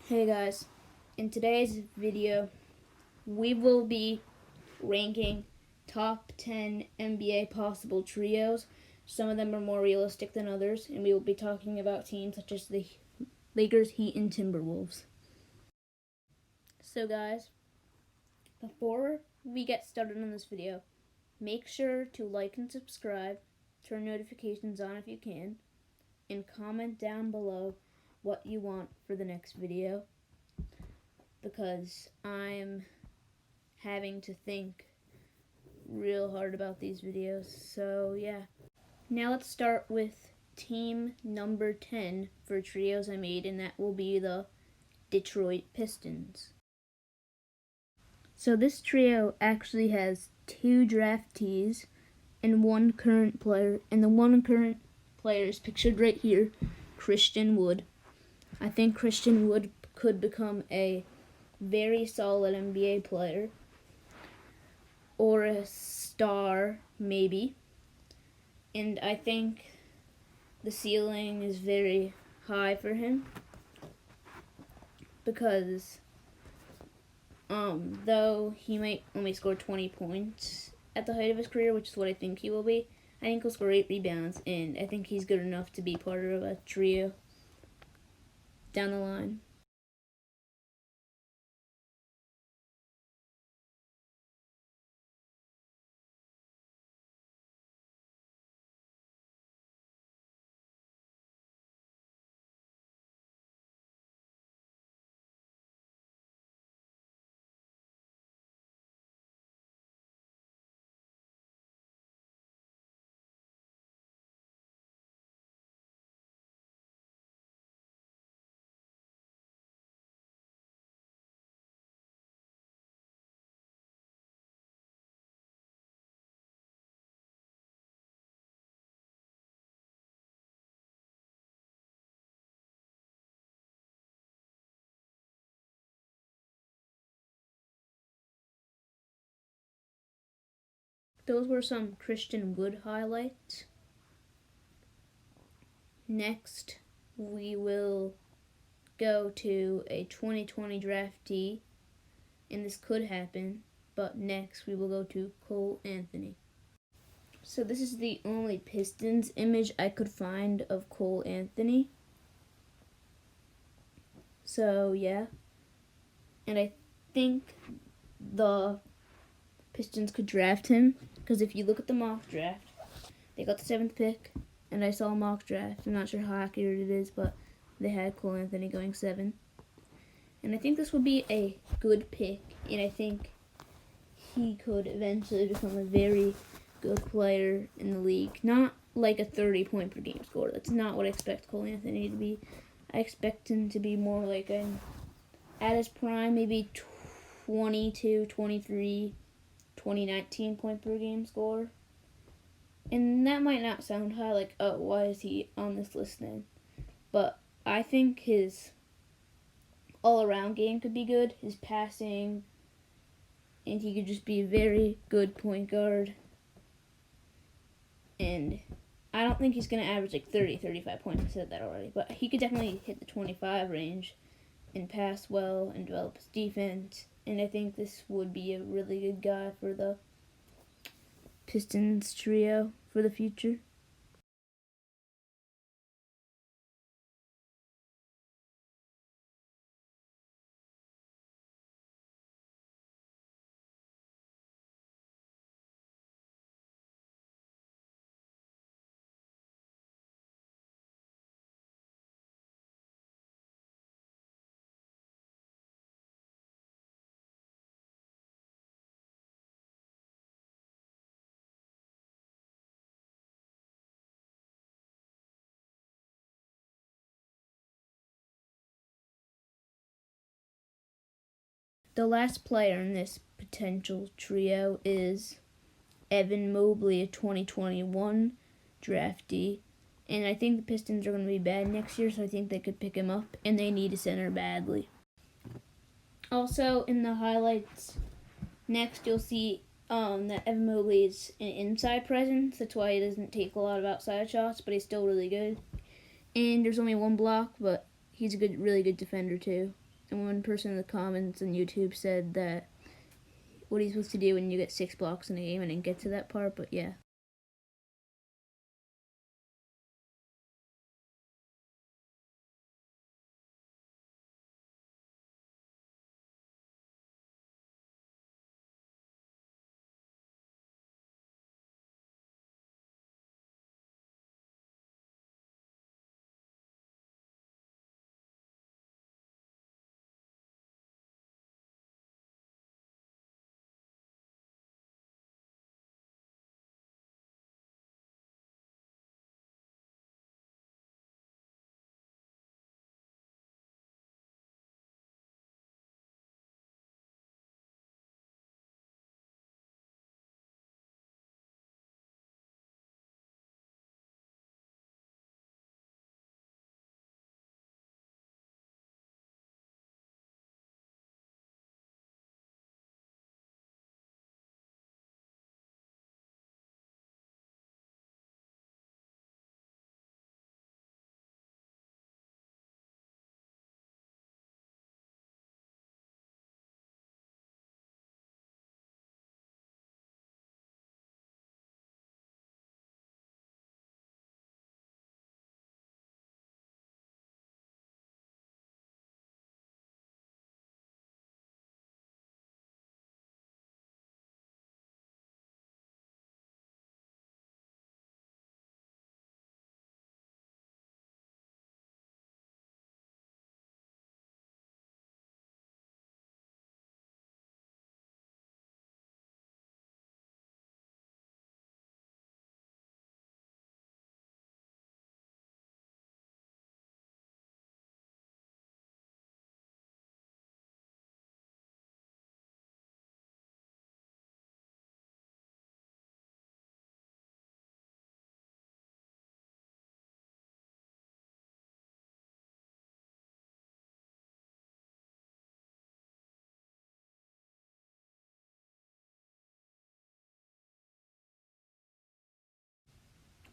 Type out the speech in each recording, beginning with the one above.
Hey guys, in today's video we will be ranking top 10 NBA possible trios. Some of them are more realistic than others, and we will be talking about teams such as the Lakers, Heat, and Timberwolves. So guys, before we get started on this video, make sure to like and subscribe, turn notifications on if you can, and comment down below what you want for the next video, because I'm having to think real hard about these videos. So yeah, now let's start with team number 10 for trios I made, and that will be the Detroit Pistons. So this trio actually has 2 draftees and 1 current player, and the 1 current player is pictured right here, Christian Wood. I think Christian Wood could become a very solid NBA player, or a star maybe, and I think the ceiling is very high for him, because though he might only score 20 points at the height of his career, which is what I think he will be, I think he'll score 8 rebounds, and I think he's good enough to be part of a trio down the line. Those were some Christian Wood highlights. Next, we will go to a 2020 draftee, and this could happen, but next we will go to Cole Anthony. So this is the only Pistons image I could find of Cole Anthony. So yeah, and I think the Pistons could draft him, because if you look at the mock draft, they got the 7th pick, and I saw a mock draft. I'm not sure how accurate it is, but they had Cole Anthony going 7. And I think this would be a good pick, and I think he could eventually become a very good player in the league. Not like a 30-point per game scorer. That's not what I expect Cole Anthony to be. I expect him to be more like at his prime, maybe 22, 23, 19 point per game scorer. And that might not sound high, like, oh, why is he on this list then? But I think his all-around game could be good, his passing, and he could just be a very good point guard. And I don't think he's going to average like 30, 35 points. I said that already. But he could definitely hit the 25 range and pass well and develop his defense. And I think this would be a really good guy for the Pistons trio for the future. The last player in this potential trio is Evan Mobley, a 2021 draftee. And I think the Pistons are going to be bad next year, so I think they could pick him up, and they need a center badly. Also, in the highlights, next you'll see that Evan Mobley is an inside presence. That's why he doesn't take a lot of outside shots, but he's still really good. And there's only 1 block, but he's a really good defender too. And one person in the comments on YouTube said that what are you supposed to do when you get 6 blocks in a game? I didn't get to that part, but yeah.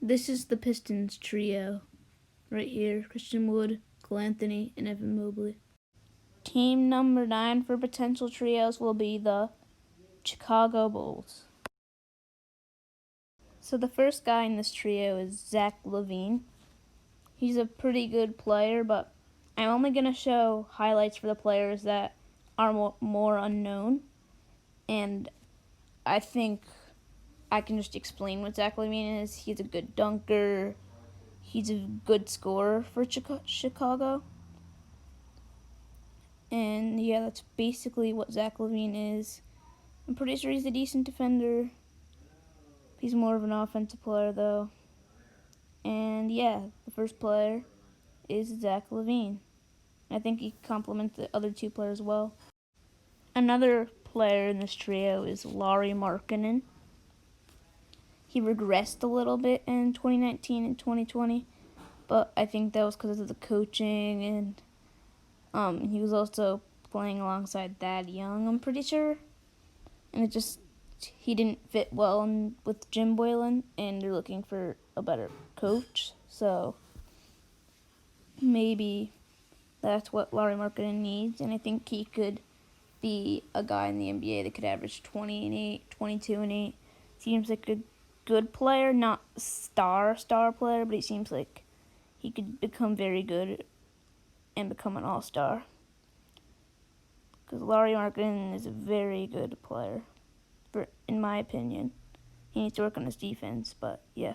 This is the Pistons trio right here: Christian Wood, Cole Anthony, and Evan Mobley. Team number 9 for potential trios will be the Chicago Bulls. So the first guy in this trio is Zach LaVine. He's a pretty good player, but I'm only going to show highlights for the players that are more unknown. And I think I can just explain what Zach LaVine is. He's a good dunker. He's a good scorer for Chicago. And yeah, that's basically what Zach LaVine is. I'm pretty sure he's a decent defender. He's more of an offensive player, though. And yeah, the first player is Zach LaVine. I think he complements the other two players well. Another player in this trio is Lauri Markkanen. He regressed a little bit in 2019 and 2020, but I think that was because of the coaching, and he was also playing alongside Thad Young, I'm pretty sure. And he didn't fit well with Jim Boylen, and they're looking for a better coach. So maybe that's what Lauri Markkanen needs, and I think he could be a guy in the NBA that could average 20 and 8, 22 and 8. Seems like a good player, not star player, but he seems like he could become very good and become an all-star. Because Lauri Markkanen is a very good player, in my opinion. He needs to work on his defense, but yeah.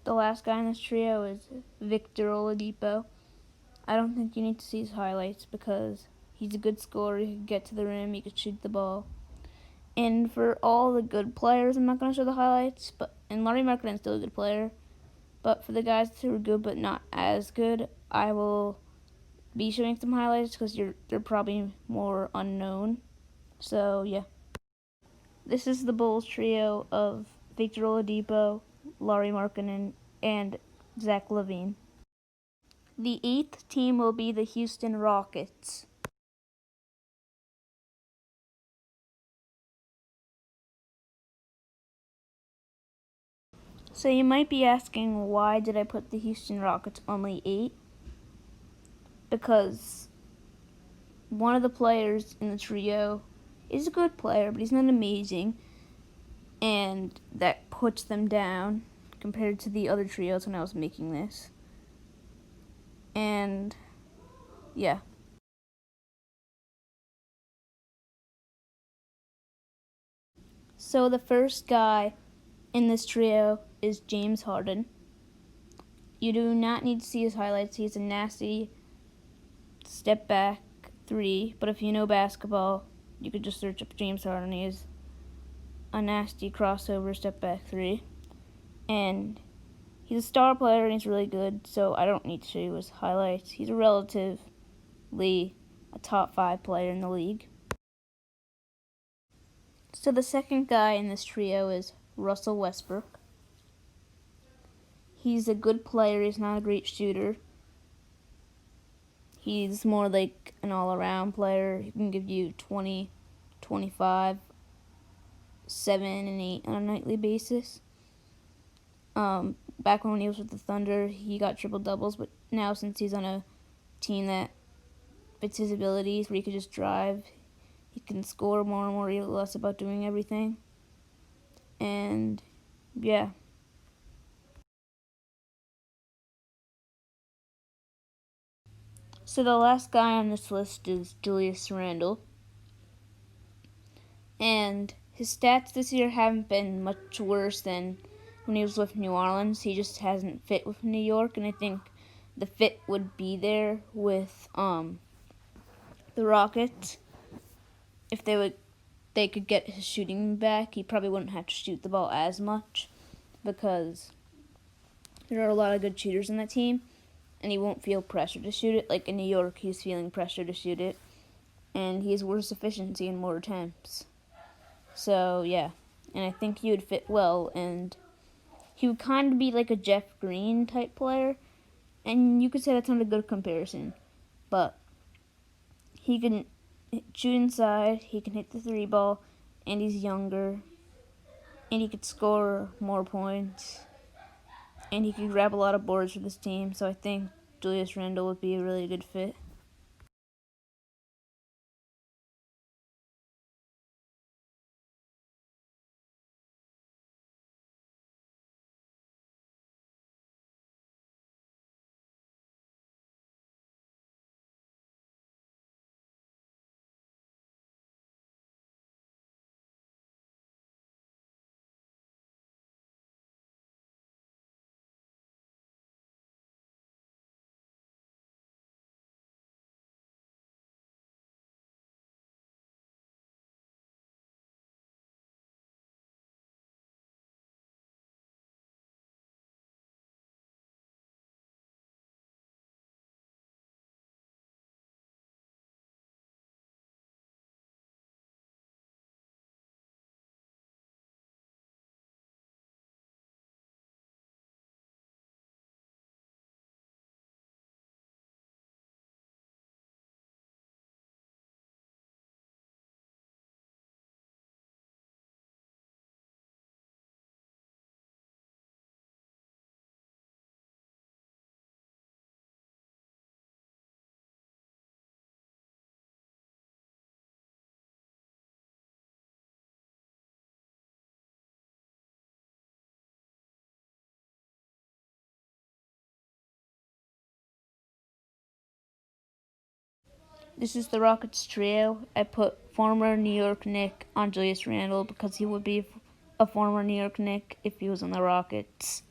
The last guy in this trio is Victor Oladipo. I don't think you need to see his highlights because he's a good scorer. He can get to the rim. He can shoot the ball. And for all the good players, I'm not going to show the highlights. And Larry Markkanen's still a good player. But for the guys who are good but not as good, I will be showing some highlights because they're probably more unknown. So, yeah. This is the Bulls trio of Victor Oladipo, Larry Markkanen, and Zach LaVine. The 8th team will be the Houston Rockets. So you might be asking, why did I put the Houston Rockets only 8? Because one of the players in the trio is a good player, but he's not amazing, and that puts them down compared to the other trios when I was making this. And yeah. So the first guy in this trio is James Harden. You do not need to see his highlights. He's a nasty step back 3, but if you know basketball, you could just search up James Harden. He is a nasty crossover step back 3. And he's a star player and he's really good, so I don't need to show you his highlights. He's a relatively a top 5 player in the league. So the second guy in this trio is Russell Westbrook. He's a good player. He's not a great shooter. He's more like an all-around player. He can give you 20, 25, 7, and 8 on a nightly basis. Back when he was with the Thunder, he got triple-doubles, but now since he's on a team that fits his abilities, where he could just drive, he can score more and more, less about doing everything. And, yeah. So the last guy on this list is Julius Randle. And his stats this year haven't been much worse than when he was with New Orleans. He just hasn't fit with New York, and I think the fit would be there with the Rockets. If they could get his shooting back, he probably wouldn't have to shoot the ball as much because there are a lot of good shooters in that team, and he won't feel pressure to shoot it. Like in New York, he's feeling pressure to shoot it, and he has worse efficiency and more attempts. So, yeah, and I think he would fit well, and he would kind of be like a Jeff Green type player, and you could say that's not a good comparison, but he can shoot inside, he can hit the 3 ball, and he's younger, and he could score more points, and he could grab a lot of boards for this team, so I think Julius Randle would be a really good fit. This is the Rockets trio. I put former New York Knick on Julius Randle because he would be a former New York Knick if he was on the Rockets.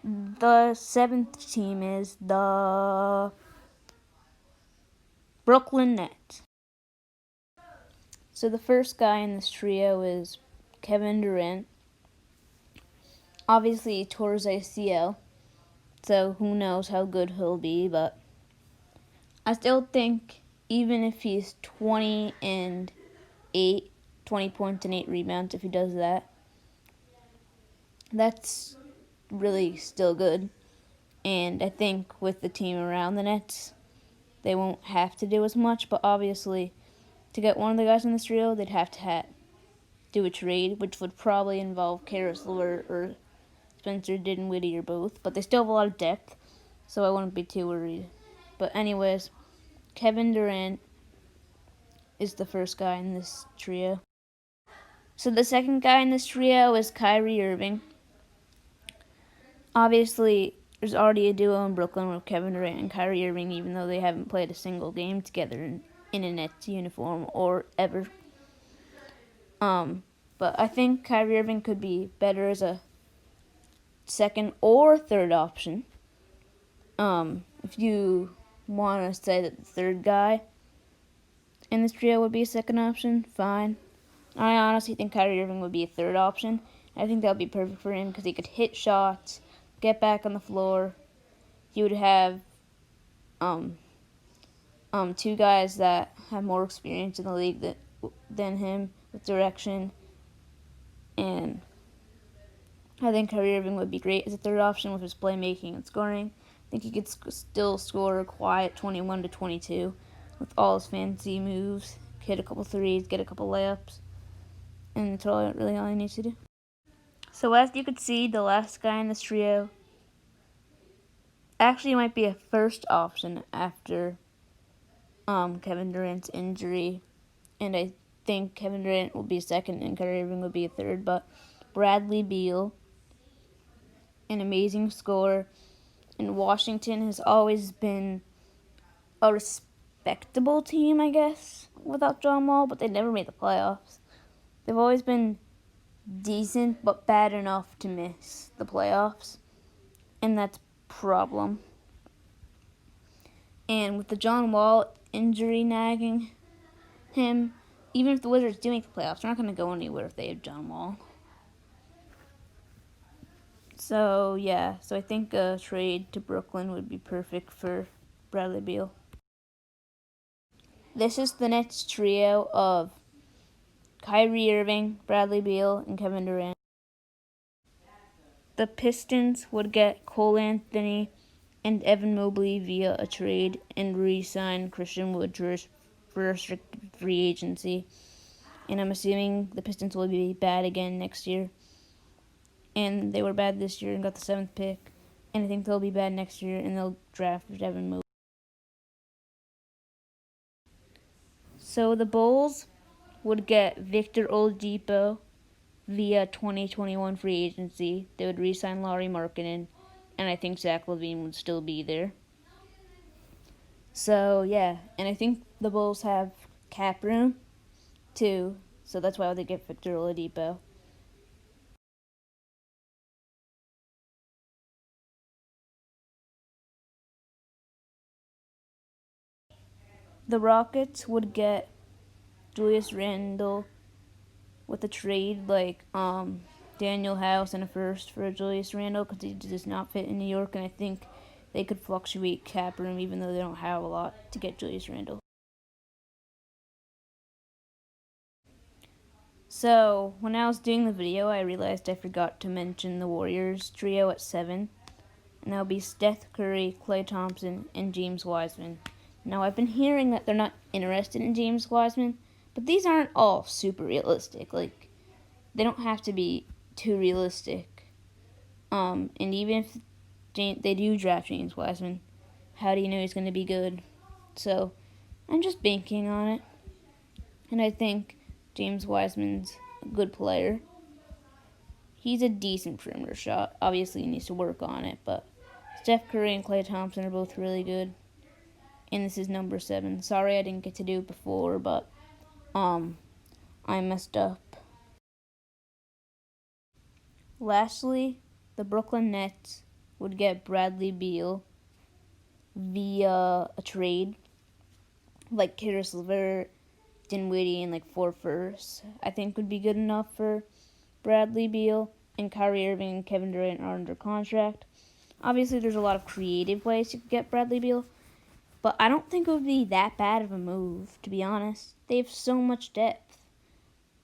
The seventh team is the Brooklyn Nets. So the first guy in this trio is Kevin Durant. Obviously, he tore his ACL, so who knows how good he'll be, but I still think even if he's 20 and 8, 20 points and 8 rebounds, if he does that, that's really still good. And I think with the team around the Nets, they won't have to do as much, but obviously to get one of the guys in this trio, they'd have to do a trade, which would probably involve Karis LeVert or Spencer Dinwiddie or both, but they still have a lot of depth, so I wouldn't be too worried. But anyways, Kevin Durant is the first guy in this trio. So the second guy in this trio is Kyrie Irving. Obviously, there's already a duo in Brooklyn with Kevin Durant and Kyrie Irving, even though they haven't played a single game together in a Nets uniform or ever. But I think Kyrie Irving could be better as a second or third option. If you want to say that the third guy in this trio would be a second option, fine. I honestly think Kyrie Irving would be a third option. I think that would be perfect for him because he could hit shots, get back on the floor. He would have two guys that have more experience in the league than him with direction, and I think Kyrie Irving would be great as a third option with his playmaking and scoring. I think he could still score a quiet 21 to 22 with all his fancy moves, hit a couple threes, get a couple layups, and that's really all he needs to do. So as you could see, the last guy in this trio actually might be a first option after Kevin Durant's injury, and I think Kevin Durant will be second and Kyrie Irving will be a third, but Bradley Beal, an amazing scorer, and Washington has always been a respectable team, I guess, without John Wall, but they never made the playoffs. They've always been decent, but bad enough to miss the playoffs, and that's a problem. And with the John Wall injury nagging him, even if the Wizards do make the playoffs, they're not going to go anywhere if they have John Wall. So, yeah. So I think a trade to Brooklyn would be perfect for Bradley Beal. This is the Nets trio of Kyrie Irving, Bradley Beal, and Kevin Durant. The Pistons would get Cole Anthony and Evan Mobley via a trade and re-sign Christian Wood for restricted free agency. And I'm assuming the Pistons will be bad again next year. And they were bad this year and got the 7th pick. And I think they'll be bad next year and they'll draft Evan Mobley. So the Bulls would get Victor Oladipo via 2021 free agency. They would re-sign Lauri Markkanen, and I think Zach LaVine would still be there. So, yeah, and I think the Bulls have cap room, too, so that's why they get Victor Oladipo. The Rockets would get Julius Randle with a trade like Daniel House and a first for Julius Randle because he does not fit in New York, and I think they could fluctuate cap room even though they don't have a lot to get Julius Randle. So, when I was doing the video, I realized I forgot to mention the Warriors trio at 7, and that would be Steph Curry, Klay Thompson, and James Wiseman. Now, I've been hearing that they're not interested in James Wiseman, but these aren't all super realistic. Like, they don't have to be too realistic. And even if they do draft James Wiseman, how do you know he's going to be good? So, I'm just banking on it. And I think James Wiseman's a good player. He's a decent perimeter shot. Obviously, he needs to work on it, but Steph Curry and Klay Thompson are both really good. And this is number 7. Sorry I didn't get to do it before, but I messed up. Lastly, the Brooklyn Nets would get Bradley Beal via a trade, like Caris LeVert, Dinwiddie, and like 4 firsts, I think would be good enough for Bradley Beal. And Kyrie Irving and Kevin Durant are under contract. Obviously, there's a lot of creative ways to get Bradley Beal, but I don't think it would be that bad of a move, to be honest. They have so much depth.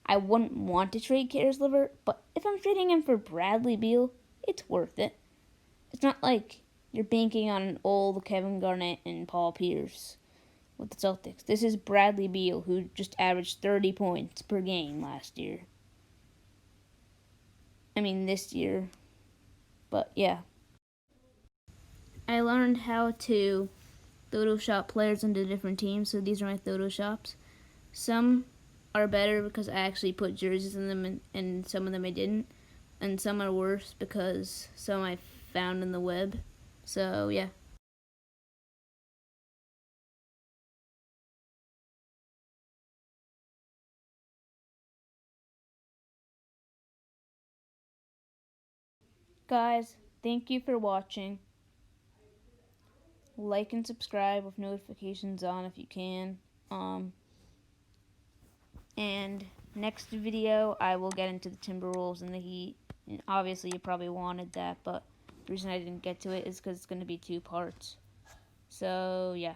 I wouldn't want to trade Caris LeVert, but if I'm trading him for Bradley Beal, it's worth it. It's not like you're banking on an old Kevin Garnett and Paul Pierce with the Celtics. This is Bradley Beal, who just averaged 30 points per game last year. I mean, this year. But yeah. I learned how to Photoshop players into different teams, so these are my Photoshops. Some are better because I actually put jerseys in them, and some of them I didn't. And some are worse because some I found in the web. So, yeah. Guys, thank you for watching. Like and subscribe with notifications on if you can. And next video, I will get into the Timberwolves and the Heat. And obviously, you probably wanted that, but the reason I didn't get to it is because it's going to be 2 parts. So, yeah.